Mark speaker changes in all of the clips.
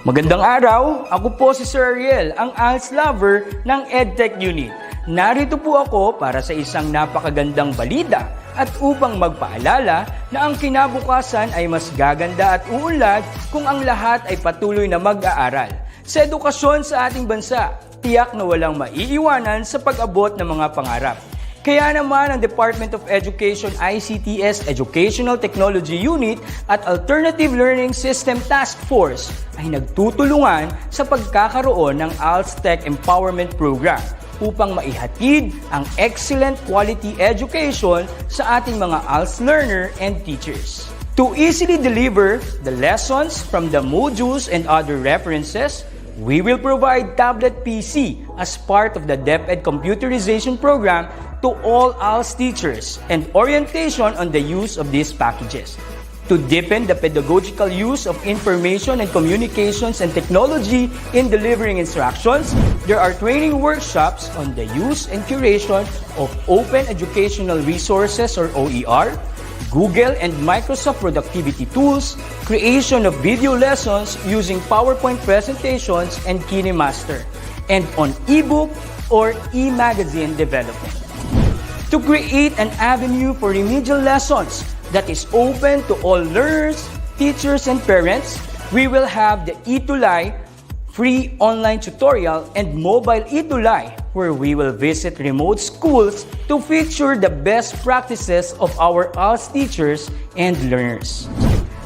Speaker 1: Magandang araw, ako po si Sir Ariel, ang ALS lover ng Edtech Unit. Narito po ako para sa isang napakagandang balita at upang magpaalala na ang kinabukasan ay mas gaganda at uunlad kung ang lahat ay patuloy na mag-aaral. Sa edukasyon sa ating bansa, tiyak na walang maiiwanan sa pag-abot ng mga pangarap. Kaya naman ang Department of Education ICT's Educational Technology Unit at Alternative Learning System Task Force ay nagtutulungan sa pagkakaroon ng ALS Tech Empowerment Program upang maihatid ang excellent quality education sa ating mga ALS learner and teachers. To easily deliver the lessons from the modules and other references, we will provide tablet PC as part of the DepEd computerization program to all ALS teachers and orientation on the use of these packages. To deepen the pedagogical use of information and communications and technology in delivering instructions, there are training workshops on the use and curation of open educational resources or OER, Google and Microsoft productivity tools, creation of video lessons using PowerPoint presentations and KineMaster, and on ebook or e-magazine development. To create an avenue for remedial lessons that is open to all learners, teachers, and parents, we will have the ETUlay free online tutorial and mobile ETUlay, where we will visit remote schools to feature the best practices of our ALS teachers and learners.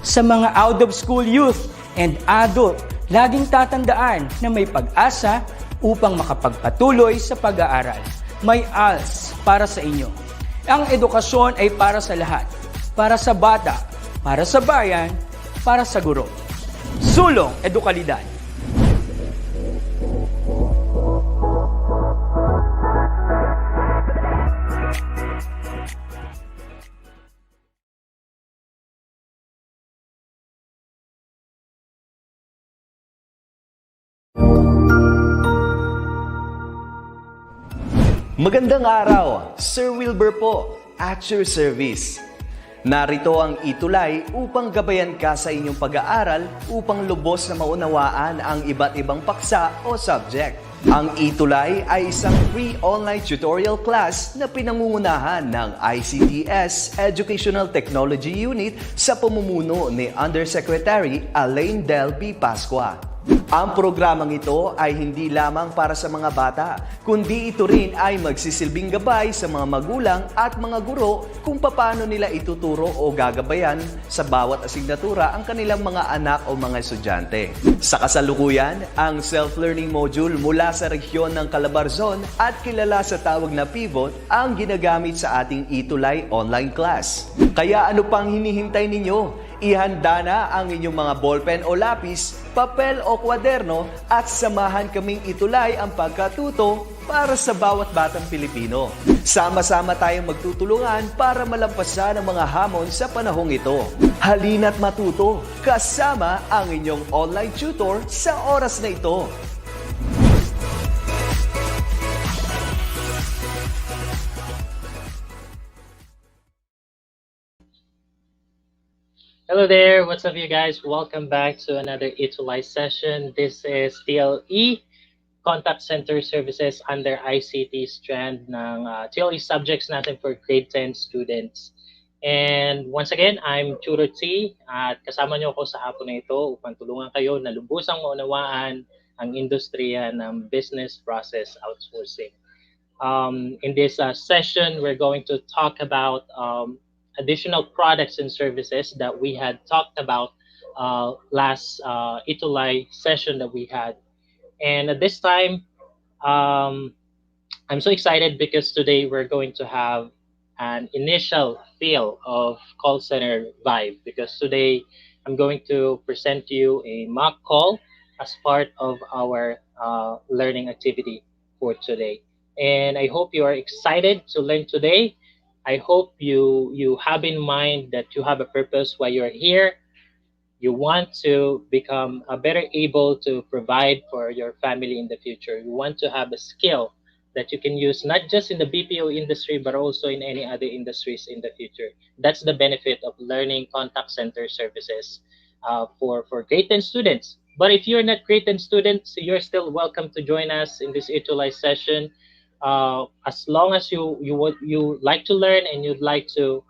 Speaker 1: Sa mga out-of-school youth and adult, laging tatandaan na may pag-asa upang makapagpatuloy sa pag-aaral. May ALS para sa inyo. Ang edukasyon ay para sa lahat. Para sa bata, para sa bayan, para sa guro. Sulong Edukalidad.
Speaker 2: Magandang araw, Sir Wilbur po, at your service. Narito ang ETUlay upang gabayan ka sa inyong pag-aaral upang lubos na maunawaan ang iba't ibang paksa o subject. Ang ETUlay ay isang free online tutorial class na pinangungunahan ng ICT's Educational Technology Unit sa pamumuno ni Undersecretary Elaine Del B. Pascua. Ang programang ito ay hindi lamang para sa mga bata, kundi ito rin ay magsisilbing gabay sa mga magulang at mga guro kung paano nila ituturo o gagabayan sa bawat asignatura ang kanilang mga anak o mga estudyante. Sa kasalukuyan, ang self-learning module mula sa rehiyon ng Calabarzon at kilala sa tawag na pivot ang ginagamit sa ating ETUlay online class. Kaya ano pang hinihintay ninyo? Ihanda na ang inyong mga ballpen o lapis, papel o kwaderno at samahan kaming itulay ang pagkatuto para sa bawat batang Pilipino. Sama-sama tayong magtutulungan para malampasan ang mga hamon sa panahong ito. Halina't matuto kasama ang inyong online tutor sa oras na ito.
Speaker 3: Hello there, what's up you guys? Welcome back to another ETUlay session. This is TLE, Contact Center Services under ICT strand ng TLE subjects natin for grade 10 students. And once again, I'm Tutor T at kasama niyo ako sa hapon na ito upang tulungan kayo na lubusang maunawaan ang industriya ng business process outsourcing. In this session, we're going to talk about additional products and services that we had talked about last ETUlay session that we had. And at this time, I'm so excited because today we're going to have an initial feel of call center vibe, because today I'm going to present you a mock call as part of our learning activity for today. And I hope you are excited to learn today. I hope you have in mind that you have a purpose why you're here. You want to become better able to provide for your family in the future. You want to have a skill that you can use not just in the BPO industry, but also in any other industries in the future. That's the benefit of learning contact center services for grade 10 students. But if you're not grade 10 students, you're still welcome to join us in this ETUlay session. As long as you like to learn and you'd like to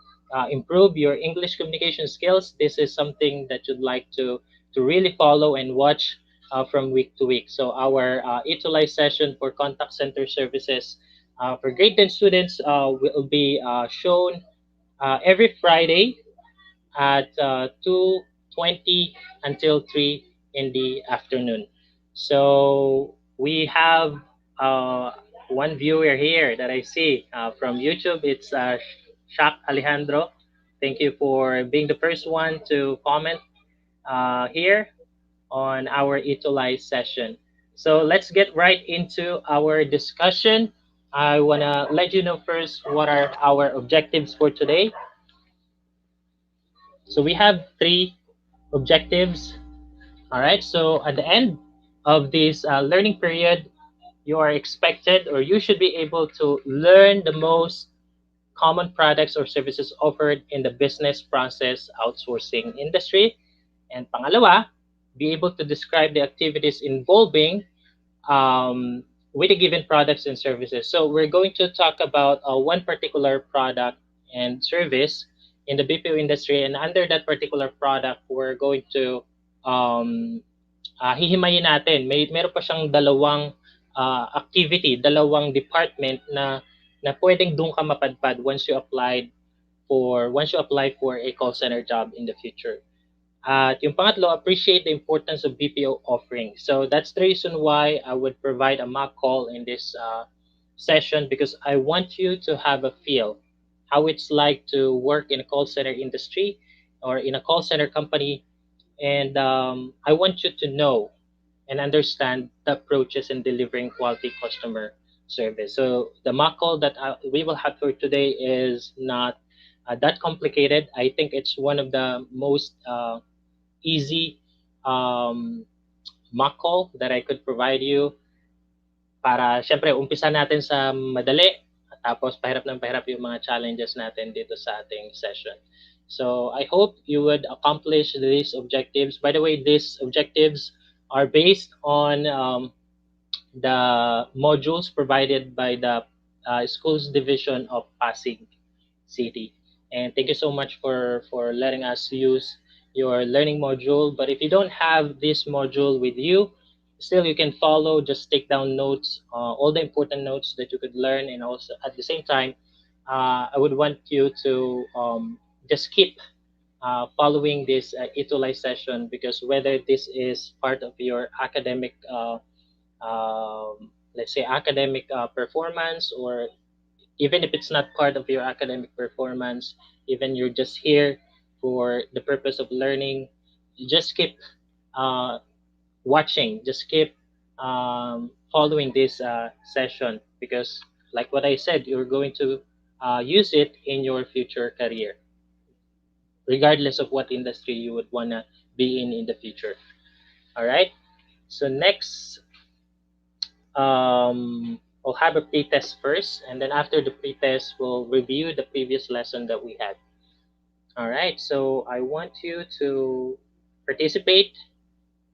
Speaker 3: improve your English communication skills, this is something that you'd like to really follow and watch from week to week. So our ETUlay session for contact center services for grade 10 students will be shown every Friday at 2:20 until 3 in the afternoon. So we have uh, one viewer here that I see from YouTube. It's Shak Alejandro. Thank you for being the first one to comment here on our ETUlay session. So let's get right into our discussion. I want to let you know first what are our objectives for today. So we have three objectives. All right. So at the end of this learning period, you are expected or you should be able to learn the most common products or services offered in the business process outsourcing industry. And pangalawa, be able to describe the activities involving with the given products and services. So we're going to talk about one particular product and service in the BPO industry, and under that particular product, we're going to hihimayin natin. Meron pa siyang dalawang activity, dalawang department na pwedeng doon ka mapadpad once you apply for a call center job in the future. At yung pangatlo, appreciate the importance of BPO offering. So that's the reason why I would provide a mock call in this session, because I want you to have a feel how it's like to work in a call center industry or in a call center company. And I want you to know and understand the approaches in delivering quality customer service. So the mock call that we will have for today is not that complicated. I think it's one of the most easy mock call that I could provide you para syempre umpisa natin sa madali tapos pahirap ng pahirap yung mga challenges natin dito sa ating session. So I hope you would accomplish these objectives. By the way, these objectives are based on the modules provided by the schools division of Pasig City. And thank you so much for letting us use your learning module. But if you don't have this module with you, still you can follow, just take down notes, all the important notes that you could learn. And also at the same time, I would want you to just keep following this ETUlay session, because whether this is part of your academic, let's say academic performance, or even if it's not part of your academic performance, even you're just here for the purpose of learning, you just keep uh, watching, just keep following this session, because like what I said, you're going to use it in your future career, regardless of what industry you would want to be in the future. All right. So next, we'll have a pre-test first, and then after the pre-test, we'll review the previous lesson that we had. All right, so I want you to participate,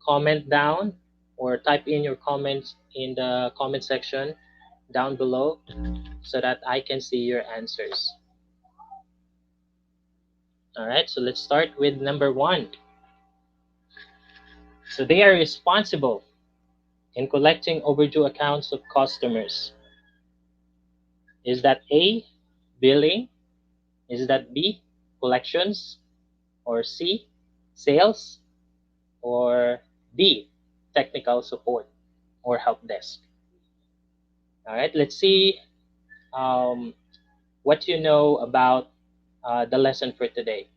Speaker 3: comment down, or type in your comments in the comment section down below so that I can see your answers. All right, so let's start with number one. So they are responsible in collecting overdue accounts of customers. Is that A, billing? Is that B, collections? Or C, sales? Or D, technical support or help desk? All right, let's see what you know about the lesson for today.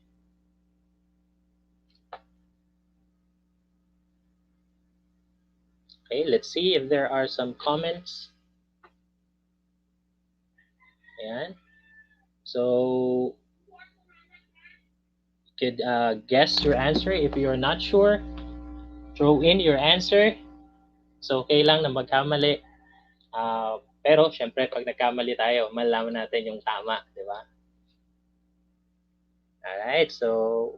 Speaker 3: Okay, let's see if there are some comments. Ayan. So you could guess your answer. If you're not sure, throw in your answer. So okay lang na magkamali. Pero syempre pag nagkamali tayo, malalaman natin yung tama, di ba? Alright, so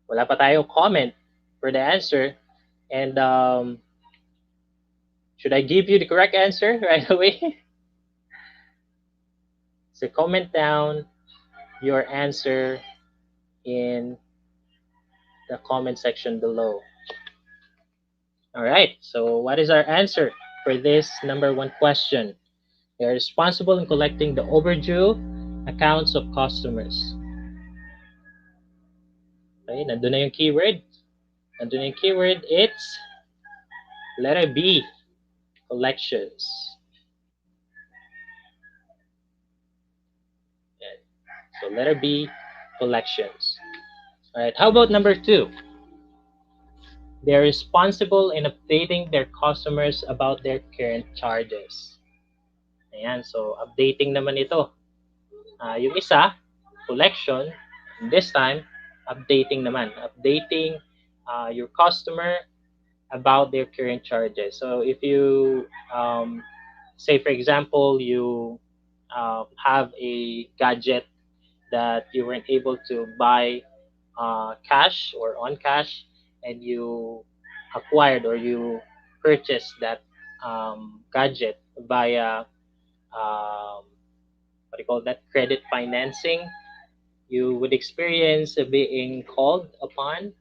Speaker 3: wala pa tayong comment for the answer. And should I give you the correct answer right away? So comment down your answer in the comment section below. All right, so what is our answer for this number 1 question? They are responsible in collecting the overdue accounts of customers. Okay, nandun na yung keyword. Nandun na yung keyword, it's letter B, collections. Yan. So letter B, collections. All right, how about number 2? They're responsible in updating their customers about their current charges. Ayan, so updating naman ito. Yung isa, collection. This time, updating naman. Updating your customer about their current charges. So if you, say for example, you have a gadget that you weren't able to buy cash or on cash, and you acquired or you purchased that gadget via what do you call that, credit financing, you would experience being called upon.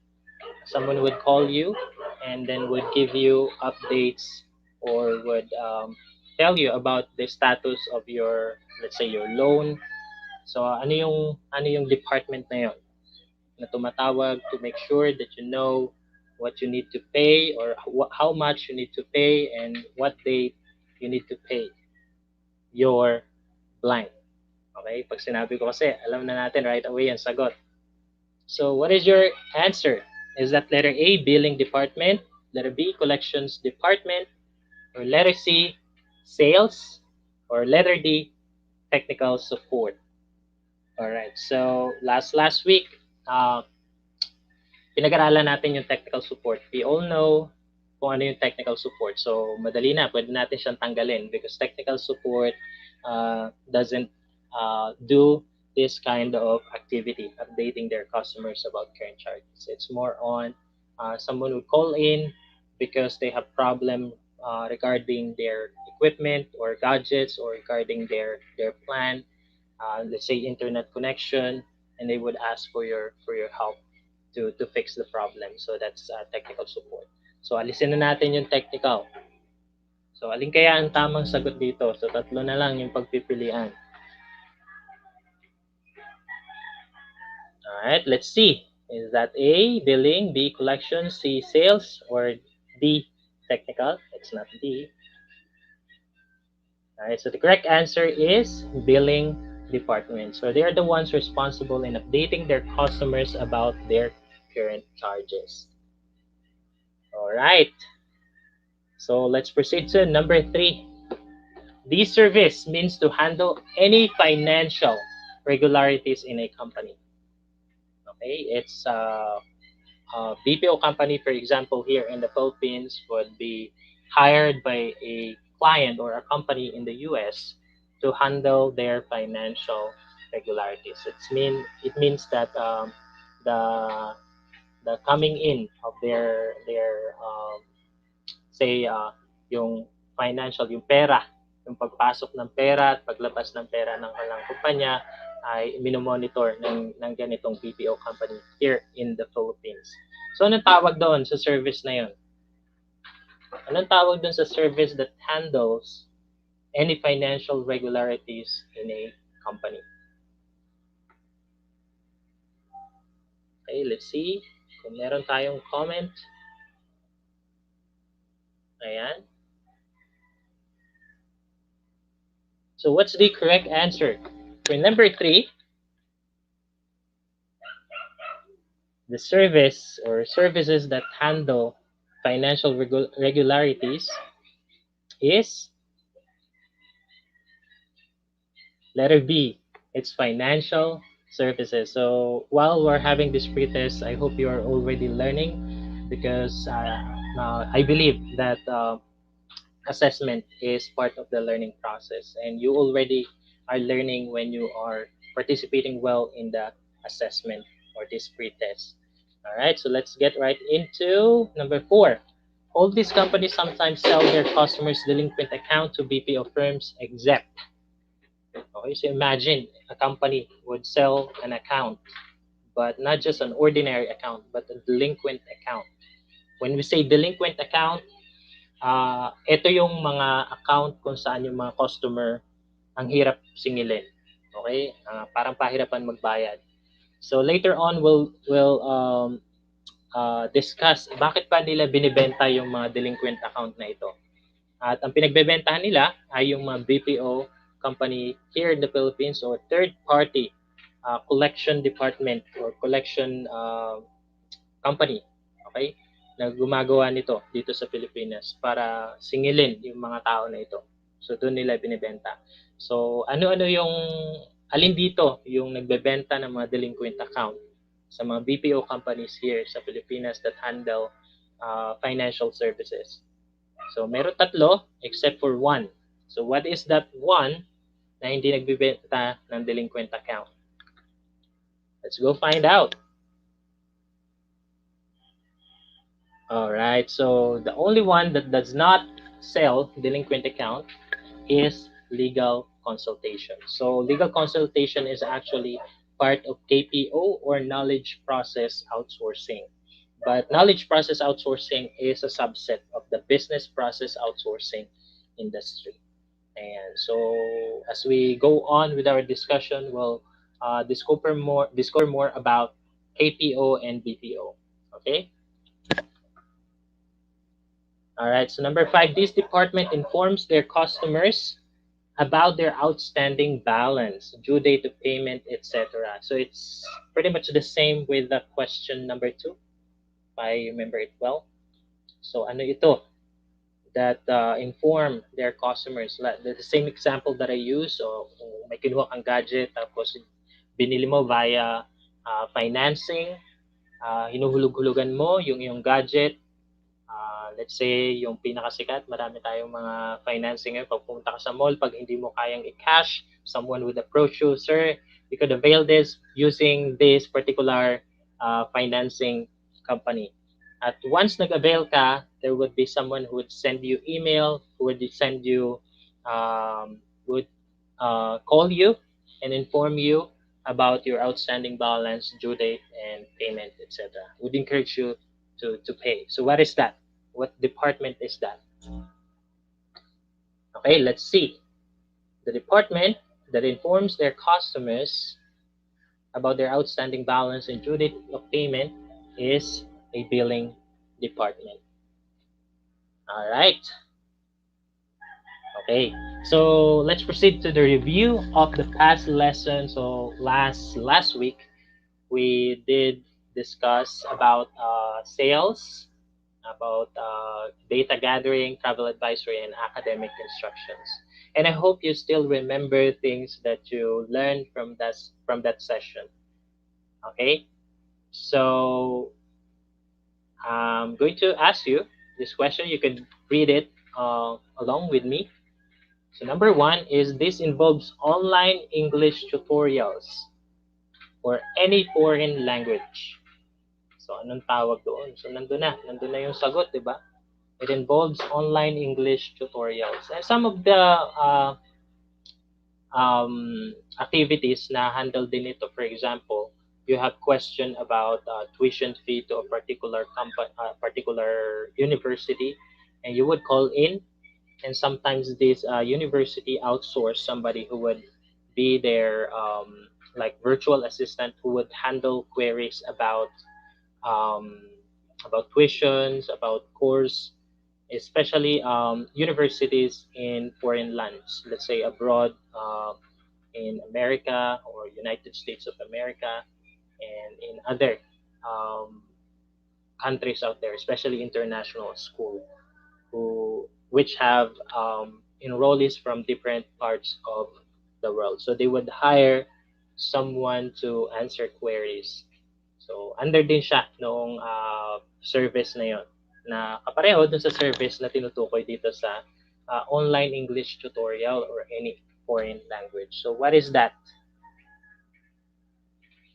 Speaker 3: Someone would call you and then would give you updates or would tell you about the status of your, let's say, your loan. So ano yung department na yon na tumatawag to make sure that you know what you need to pay or how much you need to pay and what date you need to pay your blank. Okay? Pag sinabi ko kasi, alam na natin right away ang sagot. So what is your answer? Is that letter A, billing department, letter B, collections department, or letter C, sales, or letter D, technical support? All right. So last week, pinag-aralan natin yung technical support. We all know kung ano yung technical support. So madali na, pwede natin siyang tanggalin because technical support doesn't do this kind of activity, updating their customers about current charges. It's more on someone would call in because they have problem regarding their equipment or gadgets or regarding their plan, let's say internet connection, and they would ask for your help to fix the problem. So that's technical support. So alisin na natin yung technical. So alin kaya ang tamang sagot dito? So tatlo na lang yung pagpipilian. Alright, let's see. Is that A, billing, B, collection, C, sales, or D, technical? It's not D. Alright, so the correct answer is billing department. So they are the ones responsible in updating their customers about their current charges. Alright, so let's proceed to number 3. This service means to handle any financial regularities in a company. Okay, it's a BPO company, for example, here in the Philippines would be hired by a client or a company in the US to handle their financial regularities. It means that the coming in of their say yung financial, yung pera, yung pagpasok ng pera at paglabas ng pera ng kanilang kumpanya ay minomonitor ng ganitong BPO company here in the Philippines. So anong tawag doon sa service na yun? Anong tawag doon sa service that handles any financial regularities in a company? Okay, let's see kung meron tayong comment. Ayan. So what's the correct answer? For number 3, the service or services that handle financial regularities is letter B. It's financial services. So while we're having this pretest, I hope you are already learning because I believe that assessment is part of the learning process, and you already are learning when you are participating well in the assessment or this pretest. All right, so let's get right into number 4. All these companies sometimes sell their customers' delinquent account to BPO firms except. Okay, so imagine a company would sell an account, but not just an ordinary account, but a delinquent account. When we say delinquent account, ito yung mga account kung saan yung mga customer ang hirap singilin. Okay? Parang pahirapan magbayad. So later on, we'll discuss bakit pa nila binibenta yung mga delinquent account na ito. At ang pinagbebentahan nila ay yung mga BPO company here in the Philippines or third party collection department or collection company, okay, na gumagawa nito dito sa Pilipinas para singilin yung mga tao na ito. So doon nila binebenta. So ano-ano yung alin dito yung nagbebenta ng mga delinquent account sa mga BPO companies here sa Pilipinas that handle financial services. So meron tatlo except for one. So what is that one na hindi nagbebenta ng delinquent account? Let's go find out. All right, so the only one that does not sell delinquent account is legal consultation. So legal consultation is actually part of KPO or knowledge process outsourcing. But knowledge process outsourcing is a subset of the business process outsourcing industry. And so as we go on with our discussion, we'll discover more about KPO and BPO. Okay. All right, so number 5, this department informs their customers about their outstanding balance, due date of payment, etc. So it's pretty much the same with the question number 2, if I remember it well. So ano ito? That inform their customers. The same example that I use, so kung may kinuha kang gadget, tapos binili mo via financing, hinuhulog-hulugan mo yung iyong gadget. Let's say, yung pinakasikat, marami tayong mga financing ngayon. Pag pumunta ka sa mall, pag hindi mo kayang i-cash, someone would approach you, sir, you could avail this using this particular financing company. At once nag-avail ka, there would be someone who would send you email, who would send you, would call you and inform you about your outstanding balance, due date, and payment, etc. Would encourage you to pay. So what is that? What department is that? Okay, let's see. The department that informs their customers about their outstanding balance and due date of payment is a billing department. All right. Okay, so let's proceed to the review of the past lesson. So last week we did discuss about sales, about data gathering, travel advisory, and academic instructions. And I hope you still remember things that you learned from that session. Okay, so I'm going to ask you this question. You can read it along with me. So number 1 is this involves online English tutorials or any foreign language. So anong tawag doon? So nandun na yung sagot, di ba? It involves online English tutorials. And some of the activities na handle din ito, for example, you have question about tuition fee to a particular university, and you would call in, and sometimes this university outsource somebody who would be their like virtual assistant who would handle queries about tuitions, about course, especially universities in foreign lands, let's say abroad, in America or United States of America, and in other countries out there, especially international school, which have enrollees from different parts of the world. So they would hire someone to answer queries. So under din siya noong service na yon, na kapareho dun sa service na tinutukoy dito sa online English tutorial or any foreign language. So what is that?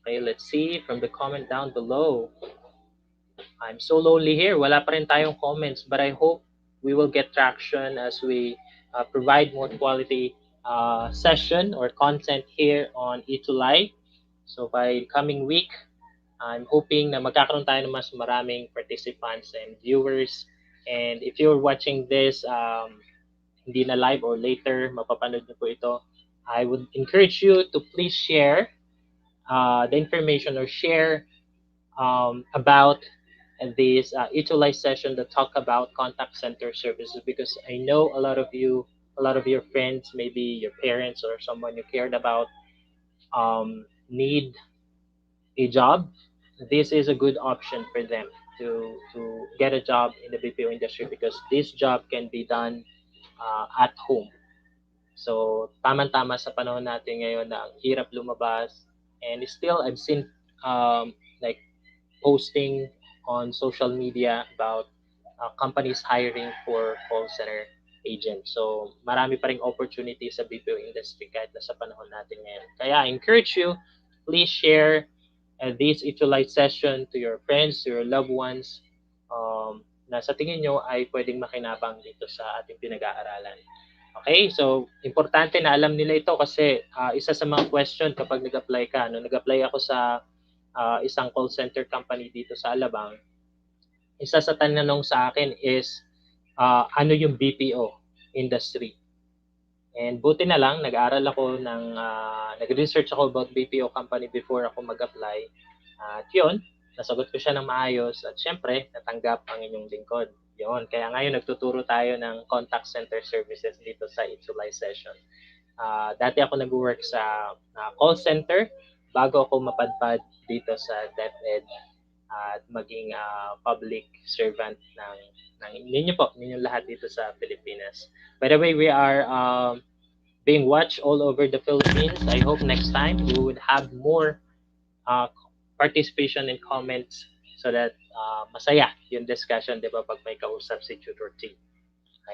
Speaker 3: Okay, let's see from the comment down below. I'm so lonely here. Wala pa rin tayong comments, but I hope we will get traction as we provide more quality session or content here on ETUlay. So by coming week, I'm hoping na magkakaroon tayo ng mas maraming participants and viewers. And if you're watching this, hindi na live or later, mapapanood niyo po ito, I would encourage you to please share the information or share about this ETUlay session that talk about contact center services, because I know a lot of your friends, maybe your parents or someone you cared about, need a job. This is a good option for them to get a job in the BPO industry, because this job can be done at home. So, tama-tama sa panahon natin ngayon na ang hirap lumabas. And still, I've seen like posting on social media about companies hiring for call center agents. So, marami pa ring opportunity sa BPO industry kahit na sa panahon natin ngayon. Kaya, I encourage you, please share this ETUlay session to your friends, to your loved ones, na sa tingin nyo ay pwedeng makinabang dito sa ating pinag-aaralan. Okay, so importante na alam nila ito kasi isa sa mga question kapag nag-apply ka. No, nag-apply ako sa isang call center company dito sa Alabang. Isa sa tanong sa akin is ano yung BPO industry. And buti na lang, nag-aral ako nag-research ako about BPO company before ako mag-apply. At yun, nasagot ko siya ng maayos at syempre, natanggap ang inyong lingkod. Yun, kaya ngayon nagtuturo tayo ng contact center services dito sa ETUlay session. Dati ako nag-work sa call center bago ako mapadpad dito sa DepEd at maging public servant ng ninyo lahat dito sa Pilipinas. By the way, we are being watched all over the Philippines. I hope next time we would have more participation and comments so that masaya yung discussion, di ba, pag may kausap si tutor team.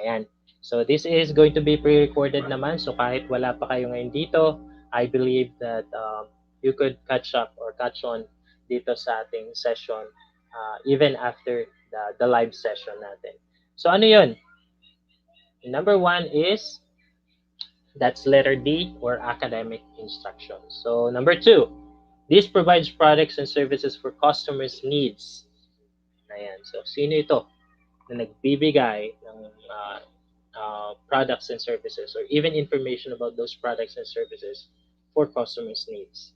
Speaker 3: Ayan. So this is going to be pre-recorded naman. So kahit wala pa kayo ngayon dito, I believe that you could catch up or catch on dito sa ating session even after the live session natin. So ano yun? Number 1 is, that's letter D, or academic instruction. So number 2, this provides products and services for customers' needs. Ayan. So sino ito na nagbibigay ng products and services or even information about those products and services for customers' needs?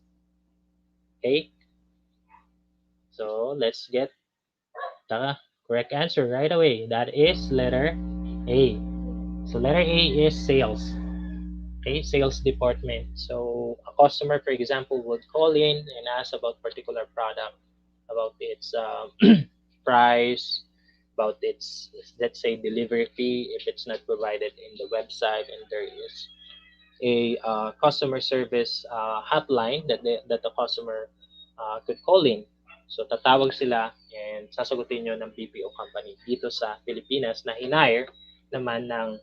Speaker 3: Okay? So let's get the correct answer right away. That is letter A. So letter A is sales. Okay, sales department. So a customer, for example, would call in and ask about particular product, about its price, about its, let's say, delivery fee if it's not provided in the website, and there is a customer service hotline that the customer could call in. So tatawag sila and sasagutin nyo ng BPO company dito sa Pilipinas na hinire naman ng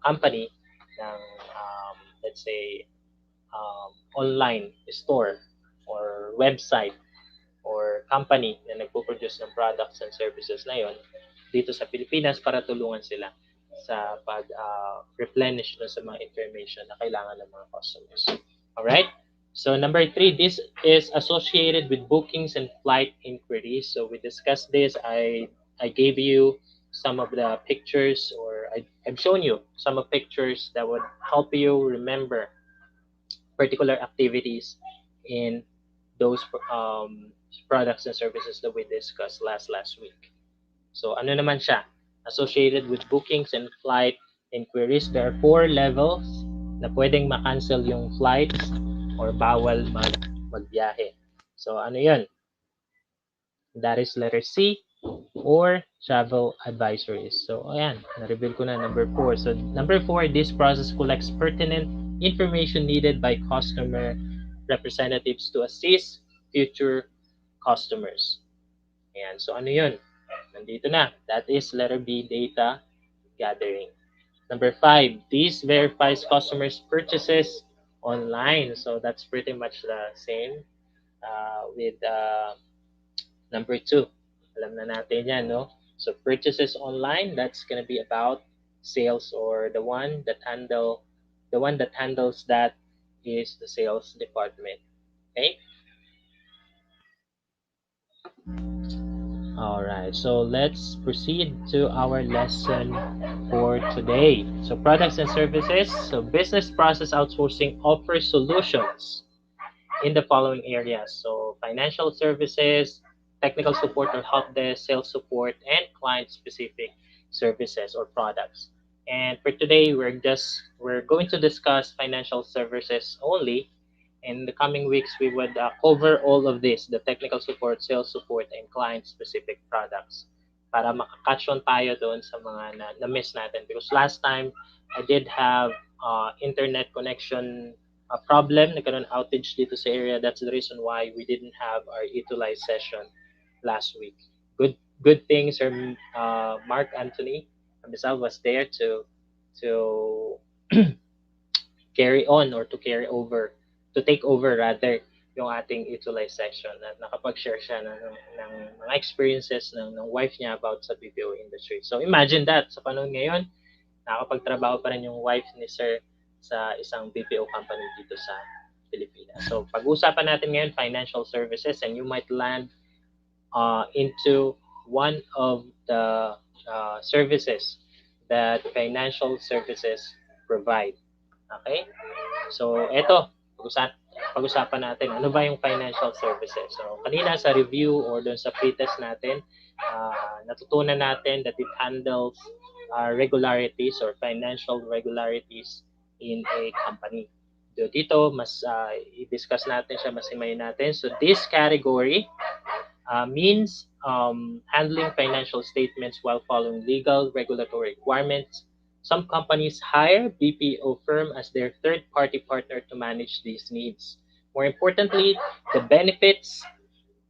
Speaker 3: company ng let's say online store or website or company na nagpo-produce ng products and services na yon dito sa Pilipinas para tulungan sila sa pag-replenish sa mga information na kailangan ng mga customers. Alright? So number 3, this is associated with bookings and flight inquiries. So we discussed this. I gave you some of the pictures, or I've shown you some of pictures that would help you remember particular activities in those products and services that we discussed last week. So ano naman siya? Associated with bookings and flight inquiries, there are 4 levels na pwedeng ma-cancel yung flights or bawal magbiyahe. So ano yun? That is letter C, or travel advisories. So ayan, na-reveal ko na number 4. So number 4, this process collects pertinent information needed by customer representatives to assist future customers. Ayan, so ano yun? Nandito na. That is letter B, data gathering. Number 5, this verifies customers' purchases online. So that's pretty much the same with number 2. Alam na natin yan, no? So purchases online, that's gonna be about sales, or the one that handles that is the sales department. Okay. All right, so let's proceed to our lesson for today. So products and services. So business process outsourcing offers solutions in the following areas. So financial services, technical support or help desk, sales support, and client-specific services or products. And for today, we're going to discuss financial services only. In the coming weeks, we would cover all of this, the technical support, sales support, and client-specific products para makakatch on tayo doon sa mga na-miss natin. Because last time, I did have internet connection problem, nagkaroon outage dito sa area. That's the reason why we didn't have our ETUlay session last week. Good thing Sir Mark Anthony Amisal was there to carry on, or to take over rather yung ating ETUlay session, at nakapag-share siya ng mga experiences ng wife niya about sa BPO industry. So imagine that, sa panahon ngayon, nakakapagtrabaho pa rin yung wife ni Sir sa isang BPO company dito sa Pilipinas. So pag-uusapan natin ngayon financial services, and you might land into one of the services that financial services provide. Okay? So ito, pag-usapan natin ano ba yung financial services. So kanina sa review or doon sa pre-test natin, natutunan natin that it handles regularities or financial regularities in a company. Dito, mas i-discuss natin siya, mas himayin natin. So this category means handling financial statements while following legal regulatory requirements. Some companies hire BPO firm as their third-party partner to manage these needs. More importantly, the benefits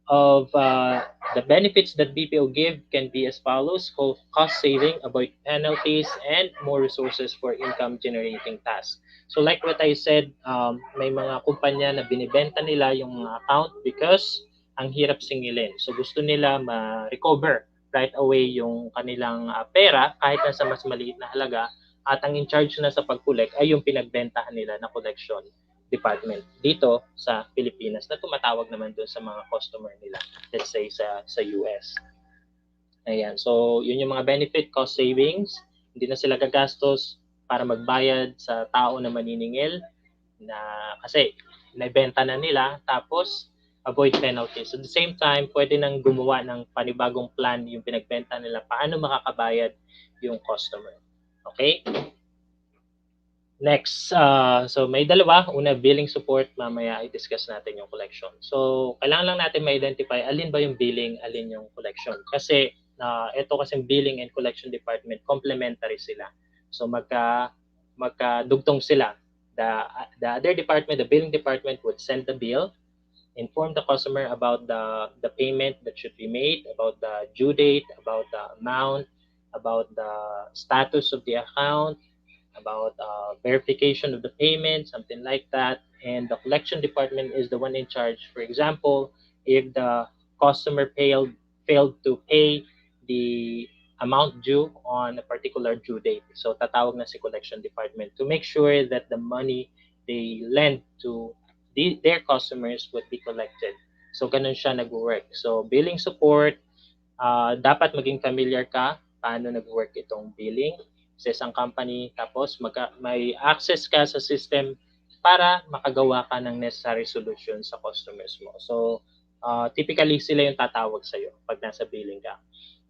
Speaker 3: the benefits that BPO give can be as follows: cost saving, avoid penalties, and more resources for income generating tasks. So like what I said, may mga kumpanya na binibenta nila yung account because ang hirap singilin. So gusto nila ma-recover right away yung kanilang pera kahit nasa mas maliit na halaga, at ang in charge na sa pag-collect ay yung pinagbentahan nila na collection department dito sa Pilipinas, na tumatawag naman doon sa mga customer nila, let's say sa US. Ayan, so yun yung mga benefit, cost savings, hindi na sila gagastos para magbayad sa tao na maniningil, na kasi naibenta na nila, tapos avoid penalties. At the same time, pwede nang gumawa ng panibagong plan yung pinagbenta nila, paano makakabayad yung customer. Okay? Next, so may dalawa. Una, billing support. Mamaya i-discuss natin yung collection. So, kailangan lang natin ma-identify alin ba yung billing, alin yung collection. Kasi, ito kasing billing and collection department, complementary sila. So, magkadugtong sila. The other department, the billing department, would send the bill, inform the customer about the payment that should be made, about the due date, about the amount, about the status of the account, about verification of the payment, something like that. And the collection department is the one in charge. For example, if the customer failed to pay the amount due on a particular due date, so tatawag na si collection department to make sure that the money they lend to their customers would be collected. So ganun siya nag-work. So billing support, dapat maging familiar ka paano nag-work itong billing sa isang company, tapos may access ka sa system para makagawa ka ng necessary solution sa customers mo. So, typically sila yung tatawag sa'yo pag nasa billing ka.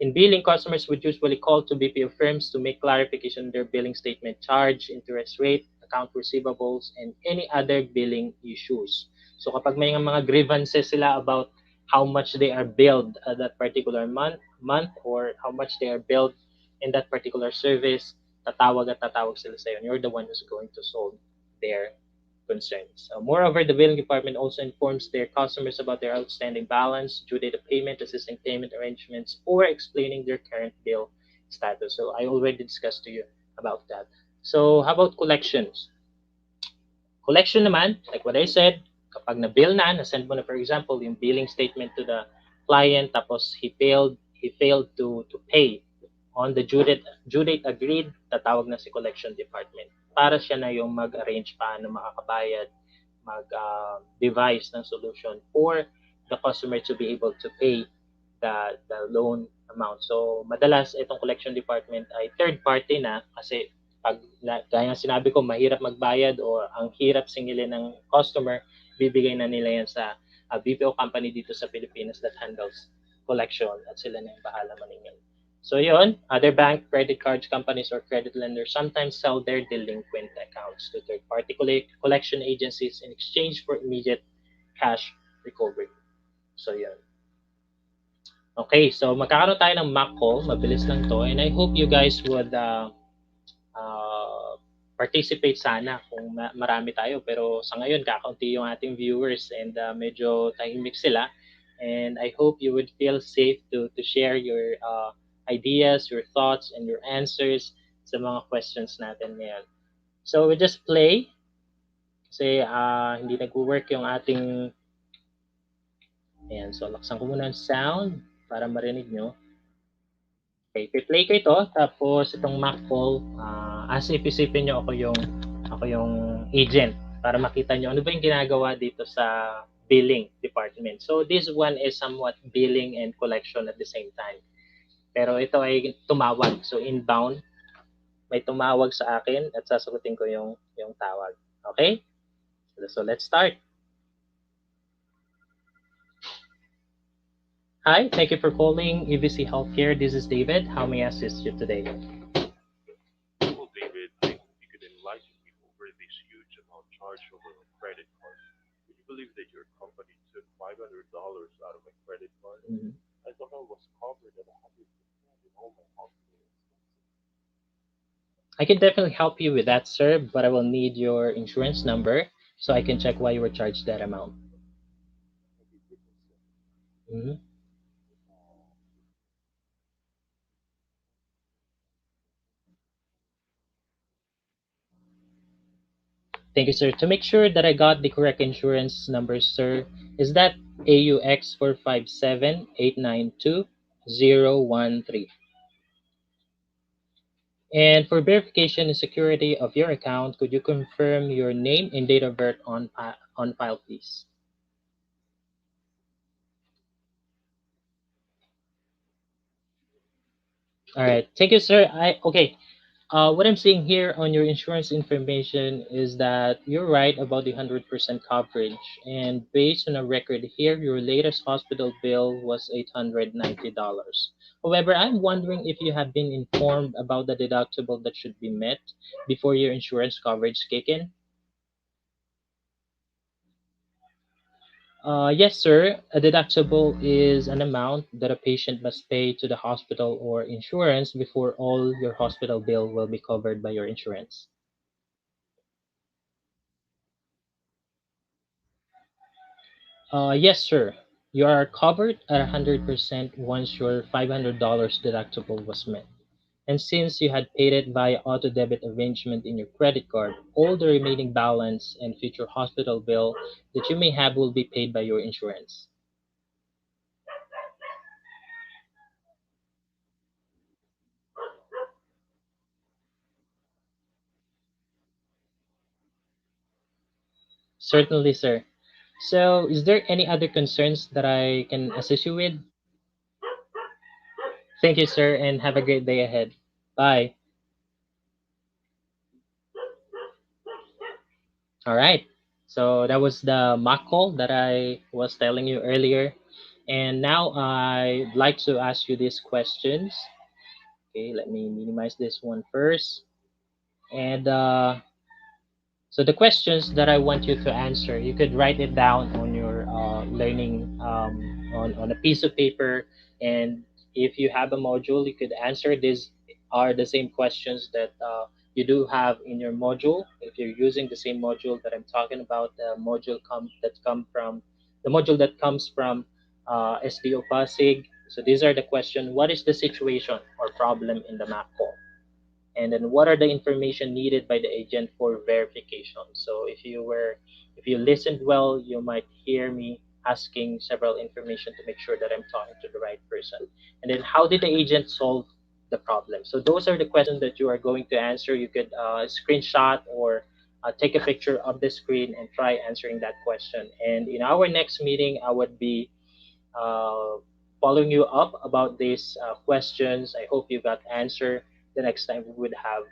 Speaker 3: In billing, customers would usually call to BPO firms to make clarification on their billing statement charge, interest rate, account receivables, and any other billing issues. So kapag may mga grievances sila about how much they are billed at that particular month, or how much they are billed in that particular service, tatawag sila sa'yo, and you're the one who's going to solve their concerns. Moreover, the billing department also informs their customers about their outstanding balance, due date of payment, assisting payment arrangements, or explaining their current bill status. So I already discussed to you about that. So how about collections? Collection naman, like what I said, kapag na-bill na, na-send mo na, for example, yung billing statement to the client, tapos he he failed to pay on the due date agreed, tatawag na si collection department para siya na yung mag-arrange paano makakabayad, mag-devise ng solution for the customer to be able to pay the loan amount. So, madalas itong collection department ay third party na kasi pag gaya ng sinabi ko, mahirap magbayad o ang hirap singilin ng customer, bibigay na nila yan sa BPO company dito sa Pilipinas that handles collection at sila na yung bahala maningil. So yun, other bank, credit cards companies, or credit lenders sometimes sell their delinquent accounts to third-party collection agencies in exchange for immediate cash recovery. So yun. Okay, so magkakaroon tayo ng mock call. Mabilis lang to. And I hope you guys would participate sana kung marami tayo. Pero sa ngayon, kakaunti yung ating viewers and medyo tahimik sila. And I hope you would feel safe to share your ideas, your thoughts, and your answers sa mga questions natin ngayon. So we just play kasi hindi nag-work yung ating. Ayan, so laksan ko muna ang sound para marinig nyo. Okay, i-play ko ito, tapos itong mock call, as if isipin nyo ako yung agent para makita nyo ano ba yung ginagawa dito sa billing department. So this one is somewhat billing and collection at the same time. Pero ito ay tumawag. So inbound, may tumawag sa akin at sasagutin ko yung tawag. Okay? So let's start. Hi, thank you for calling EVC Healthcare. This is David. How may I assist you today?
Speaker 4: Well, David, I hope you could enlighten me over this huge amount charged over my credit card. Would you believe that your company took $500 out of my credit card?
Speaker 3: Mhm.
Speaker 4: I thought I was covered at 100% in all my hospital expenses.
Speaker 3: I can definitely help you with that, sir, but I will need your insurance number so I can check why you were charged that amount.
Speaker 4: Maybe different.
Speaker 3: Mhm. Thank you, sir. To make sure that I got the correct insurance number, sir, is that AUX 457-892-013? And for verification and security of your account, could you confirm your name and date of birth on file, please? All right. Thank you, sir. Okay. What I'm seeing here on your insurance information is that you're right about the 100% coverage. And based on a record here, your latest hospital bill was $890. However, I'm wondering if you have been informed about the deductible that should be met before your insurance coverage kick in. Yes, sir. A deductible is an amount that a patient must pay to the hospital or insurance before all your hospital bill will be covered by your insurance. Yes, sir. You are covered at 100% once your $500 deductible was met. And since you had paid it via auto debit arrangement in your credit card, all the remaining balance and future hospital bill that you may have will be paid by your insurance. Certainly, sir. So, is there any other concerns that I can assist you with? Thank you, sir, and have a great day ahead. Bye. All right. So that was the mock call that I was telling you earlier. And now I'd like to ask you these questions. Okay, let me minimize this one first. And so the questions that I want you to answer, you could write it down on your learning on a piece of paper. And if you have a module, you could answer. These are the same questions that you do have in your module. If you're using the same module that I'm talking about, the module that comes from SDO Pasig. So these are the questions. What is the situation or problem in the map call? And then what are the information needed by the agent for verification? So if you listened well, you might hear me asking several information to make sure that I'm talking to the right person. And then how did the agent solve the problem? So those are the questions that you are going to answer. You could screenshot or take a picture of the screen and try answering that question. And in our next meeting, I would be uh, following you up about these questions. I hope you got answer. The next time we would have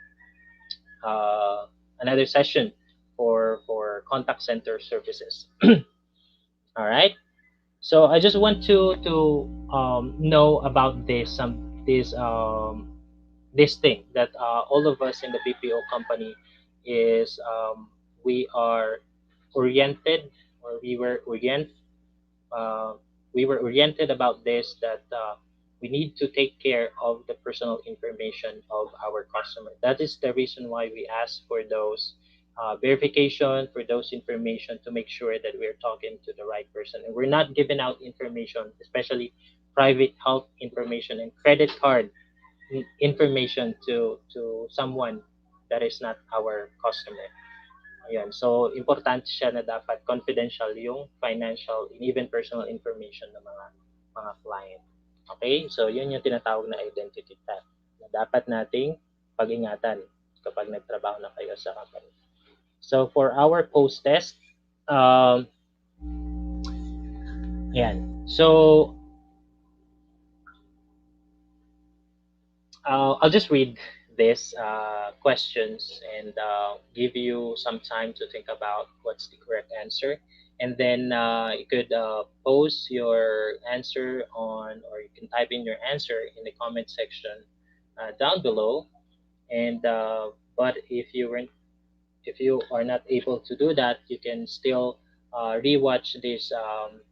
Speaker 3: another session for contact center services. All right. So I just want to know about this thing that all of us in the BPO company is we are oriented or uh, we were oriented about this that we need to take care of the personal information of our customer. That is the reason why we ask for those verification for those information to make sure that we're talking to the right person and we're not giving out information, especially private health information and credit card information to someone that is not our customer. Ayan. So, importante siya na dapat confidential yung financial and even personal information ng mga client. Okay? So, yun yung tinatawag na identity theft na dapat nating pag-ingatan kapag nagtrabaho na kayo sa company. So, for our post-test, um, ayan. So, I'll just read these questions and give you some time to think about what's the correct answer. And then you could post your answer on, or you can type in your answer in the comment section down below. And but if you are not able to do that, you can still rewatch this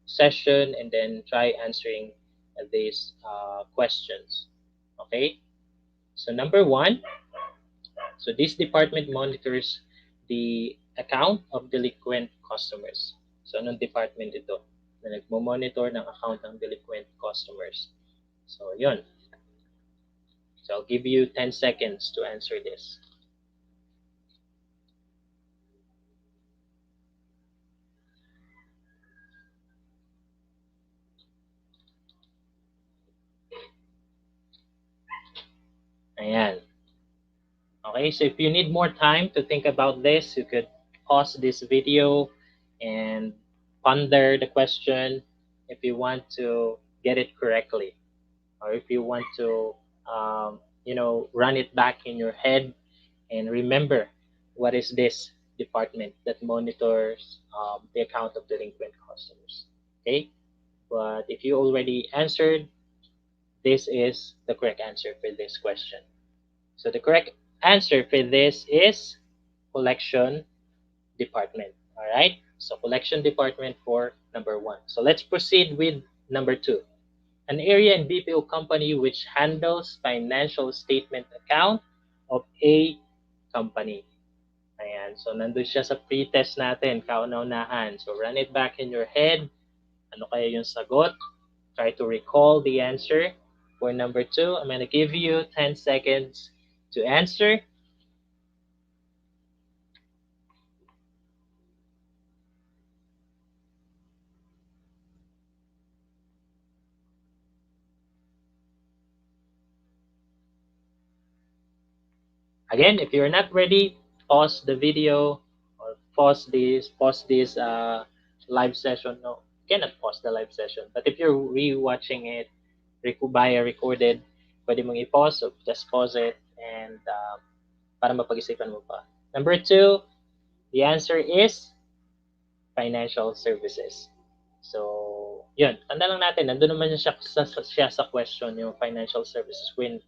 Speaker 3: session and then try answering these questions. Okay. So number one, so this department monitors the account of delinquent customers. So anong department ito na nagmo-monitor ng account ng delinquent customers? So yun. So I'll give you 10 seconds to answer this. Ayan. Okay, so if you need more time to think about this, you could pause this video and ponder the question if you want to get it correctly, or if you want to, run it back in your head and remember what is this department that monitors the account of delinquent customers. Okay, but if you already answered, this is the correct answer for this question. So the correct answer for this is collection department. All right. So collection department for number one. So let's proceed with number two. An area in BPO company which handles financial statement account of a company. Ayan. So nandun siya sa pre-test natin, kauna-unahan. So run it back in your head. Ano kaya yung sagot? Try to recall the answer. For number two, I'm going to give you 10 seconds to answer. Again, if you're not ready, pause the video or pause this live session. No, you cannot pause the live session. But if you're rewatching it via recorded, pwede mong i-pause. So just pause it and para mapag-isipan mo pa. Number two, the answer is financial services. So, yun. Tanda lang natin, nandun naman siya sa question, yung financial services, when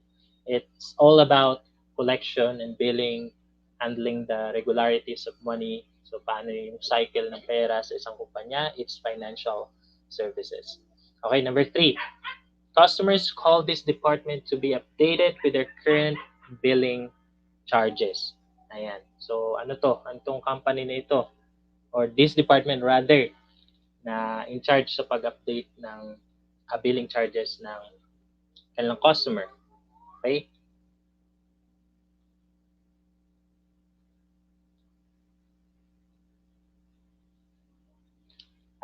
Speaker 3: it's all about collection and billing, handling the regularities of money. So, paano yung cycle ng pera sa isang kumpanya? It's financial services. Okay, number three. Customers call this department to be updated with their current billing charges. Ayan. So, ano to? Anong company na ito? Or this department rather, na in charge sa pag-update ng billing charges ng kanilang customer. Okay?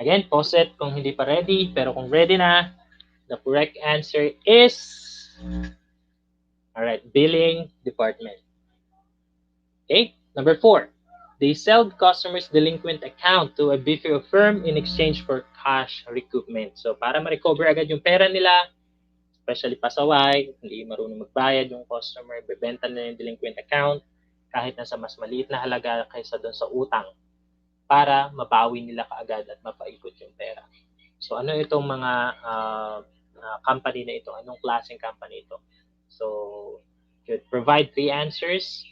Speaker 3: Again, pause it kung hindi pa ready, pero kung ready na, the correct answer is, alright, billing department. Okay, number 4. They sell customers' delinquent account to a BPO firm in exchange for cash recoupment. So, para ma-recover agad yung pera nila, especially pasaway, hindi marunong magbayad yung customer, bebenta na yung delinquent account, kahit nasa mas maliit na halaga kaysa doon sa utang, para mabawi nila kaagad at mapaikot yung pera. So, ano itong mga company na ito? Anong klaseng company ito? So, you provide 3 answers.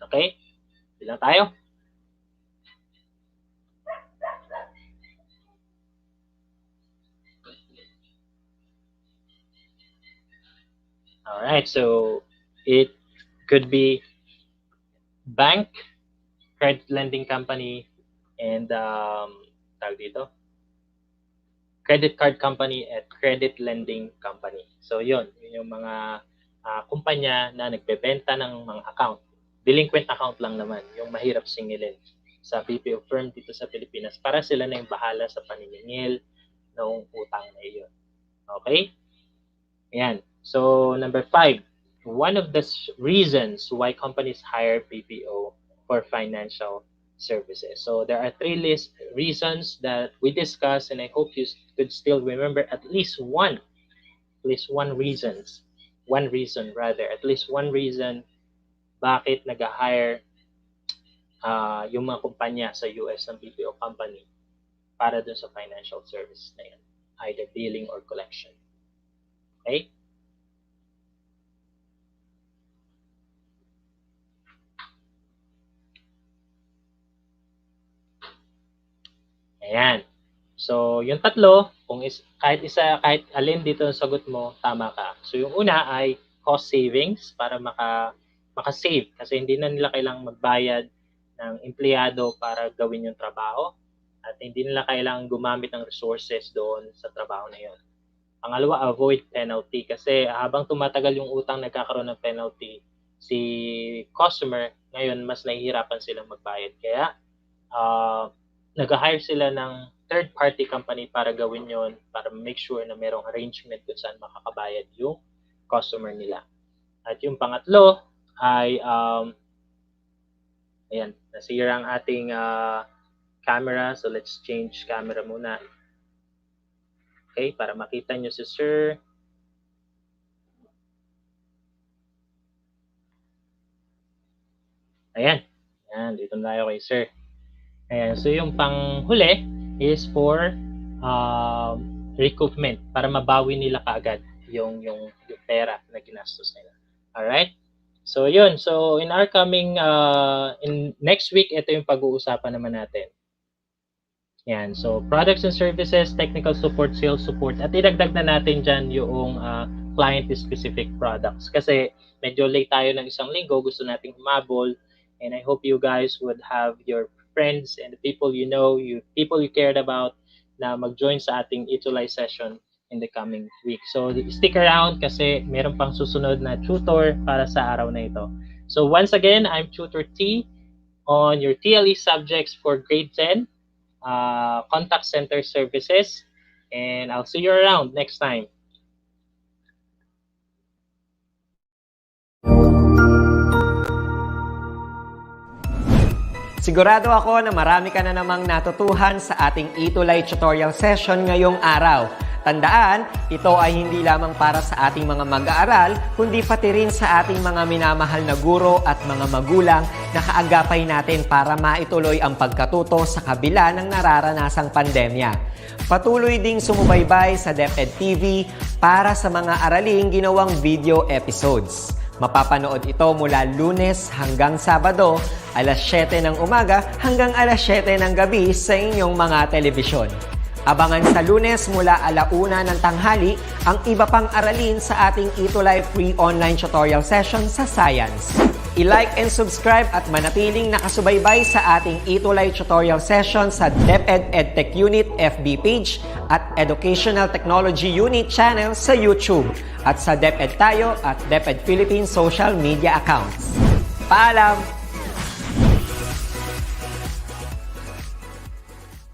Speaker 3: Okay? Bilang tayo. Alright, so it could be bank, credit lending company, and tawag dito, credit card company at credit lending company. So yun yung mga kumpanya na nagbebenta ng mga account. Delinquent account lang naman, yung mahirap singilin sa BPO firm dito sa Pilipinas para sila na yung bahala sa paniningil ng utang na iyon. Okay? Ayan. So, number 5. One of the reasons why companies hire BPO for financial services. So, there are 3 reasons that we discussed, and I hope you could still remember at least one reason bakit nag-hire yung mga kumpanya sa US ng BPO company para dun sa financial service na yan, either billing or collection. Okay? Ayan. So, yung tatlo, kahit alin dito ang sagot mo, tama ka. So, yung una ay cost savings para maka-save kasi hindi na nila kailangang magbayad ng empleyado para gawin yung trabaho at hindi nila kailangang gumamit ng resources doon sa trabaho na yun. Pangalawa, avoid penalty kasi habang tumatagal yung utang, nagkakaroon ng penalty si customer, ngayon mas nahihirapan silang magbayad. Kaya, nag-hire sila ng third-party company para gawin yon, para make sure na merong arrangement kung saan makakabayad yung customer nila. At yung pangatlo ay, ayan, nasira ang ating camera. So, let's change camera muna. Okay, para makita nyo si Sir. Ayan. Ayan, dito na tayo kay Sir. Ayan, so yung panghuli is for recoupment para mabawi nila kaagad yung pera na ginastos nila. Alright? So yun, so in our coming in next week, ito yung pag-uusapan naman natin. Yan, so products and services, technical support, sales support, at idagdag na natin dyan yung client-specific products. Kasi medyo late tayo ng isang linggo, gusto nating humabol, and I hope you guys would have your friends and the people you know, people you cared about na mag-join sa ating ETUlay session in the coming week. So, stick around kasi meron pang susunod na tutor para sa araw na ito. So, once again, I'm Tutor T on your TLE subjects for grade 10, contact center services, and I'll see you around next time.
Speaker 5: Sigurado ako na marami ka na namang natutuhan sa ating ETUlay tutorial session ngayong araw. Tandaan, ito ay hindi lamang para sa ating mga mag-aaral, kundi pati rin sa ating mga minamahal na guro at mga magulang na kaagapay natin para maituloy ang pagkatuto sa kabila ng nararanasang pandemya. Patuloy ding sumubaybay sa DepEd TV para sa mga araling ginawang video episodes. Mapapanood ito mula Lunes hanggang Sabado, alas 7 ng umaga hanggang alas 7 ng gabi sa inyong mga telebisyon. Abangan sa Lunes mula 1:00 ng tanghali ang iba pang aralin sa ating ETUlay free online tutorial session sa Science. I-like and subscribe at manatiling nakasubaybay sa ating ETUlay tutorial session sa DepEd Edtech Unit FB page at Educational Technology Unit channel sa YouTube at sa DepEd Tayo at DepEd Philippines social media accounts. Paalam!